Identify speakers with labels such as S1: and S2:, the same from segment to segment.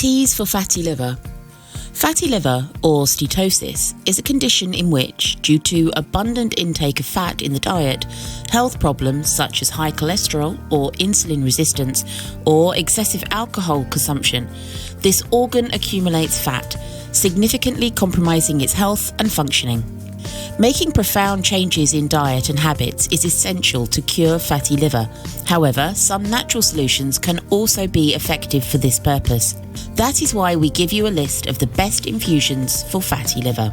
S1: Teas for fatty liver. Fatty liver, or steatosis, is a condition in which, due to abundant intake of fat in the diet, health problems such as high cholesterol or insulin resistance or excessive alcohol consumption, this organ accumulates fat, significantly compromising its health and functioning. Making profound changes in diet and habits is essential to cure fatty liver. However, some natural solutions can also be effective for this purpose. That is why we give you a list of the best infusions for fatty liver.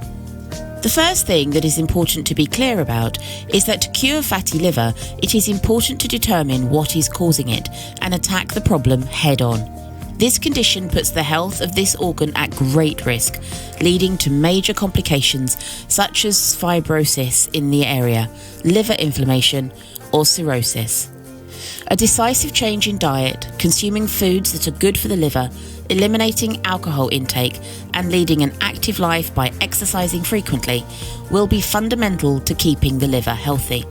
S1: The first thing that is important to be clear about is that to cure fatty liver, it is important to determine what is causing it and attack the problem head-on. This condition puts the health of this organ at great risk, leading to major complications such as fibrosis in the area, liver inflammation, or cirrhosis. A decisive change in diet, consuming foods that are good for the liver, eliminating alcohol intake, and leading an active life by exercising frequently will be fundamental to keeping the liver healthy.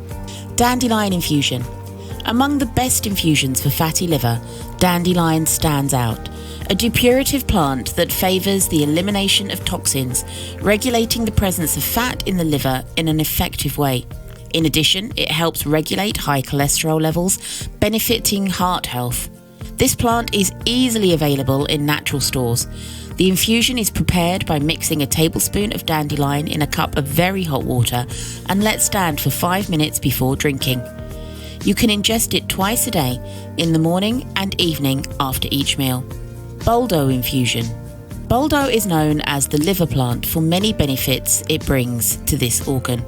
S1: Dandelion Infusion. Among the best infusions for fatty liver, dandelion stands out, a depurative plant that favours the elimination of toxins, regulating the presence of fat in the liver in an effective way. In addition, it helps regulate high cholesterol levels, benefiting heart health. This plant is easily available in natural stores. The infusion is prepared by mixing a tablespoon of dandelion in a cup of very hot water and let stand for 5 minutes before drinking. You can ingest it twice a day, in the morning and evening after each meal. Boldo Infusion. Boldo is known as the liver plant for many benefits it brings to this organ.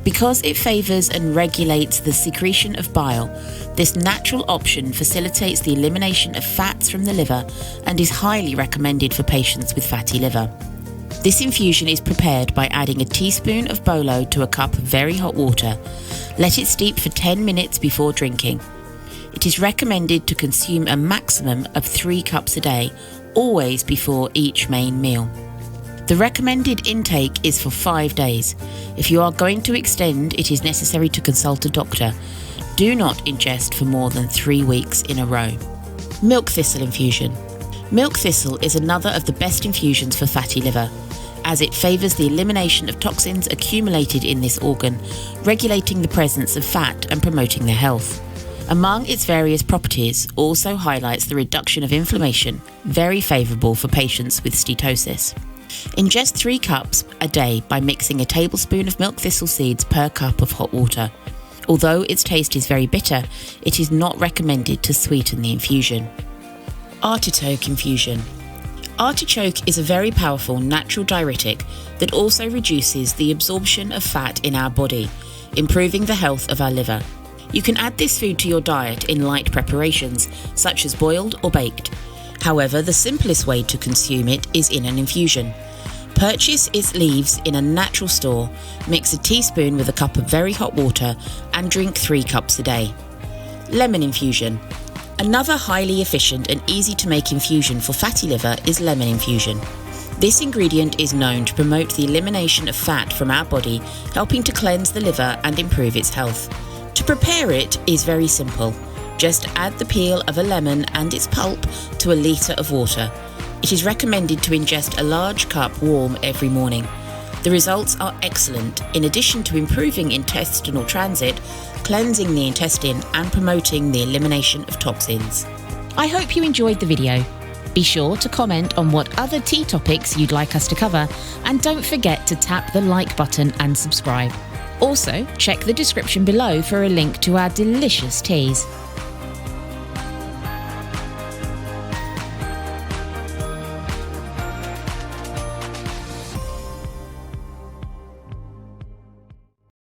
S1: Because it favours and regulates the secretion of bile, this natural option facilitates the elimination of fats from the liver and is highly recommended for patients with fatty liver. This infusion is prepared by adding a teaspoon of bolo to a cup of very hot water. Let it steep for 10 minutes before drinking. It is recommended to consume a maximum of 3 cups a day, always before each main meal. The recommended intake is for 5 days. If you are going to extend, it is necessary to consult a doctor. Do not ingest for more than 3 weeks in a row. Milk thistle infusion. Milk thistle is another of the best infusions for fatty liver, as it favours the elimination of toxins accumulated in this organ, regulating the presence of fat and promoting their health. Among its various properties, also highlights the reduction of inflammation, very favourable for patients with steatosis. Ingest 3 cups a day by mixing a tablespoon of milk thistle seeds per cup of hot water. Although its taste is very bitter, it is not recommended to sweeten the infusion. Artichoke Infusion. Artichoke is a very powerful natural diuretic that also reduces the absorption of fat in our body, improving the health of our liver. You can add this food to your diet in light preparations, such as boiled or baked. However, the simplest way to consume it is in an infusion. Purchase its leaves in a natural store, mix a teaspoon with a cup of very hot water, and drink 3 cups a day. Lemon Infusion. Another highly efficient and easy to make infusion for fatty liver is lemon infusion. This ingredient is known to promote the elimination of fat from our body, helping to cleanse the liver and improve its health. To prepare it is very simple. Just add the peel of a lemon and its pulp to a litre of water. It is recommended to ingest a large cup warm every morning. The results are excellent, in addition to improving intestinal transit, cleansing the intestine and promoting the elimination of toxins.
S2: I hope you enjoyed the video. Be sure to comment on what other tea topics you'd like us to cover, and don't forget to tap the like button and subscribe. Also, check the description below for a link to our delicious teas.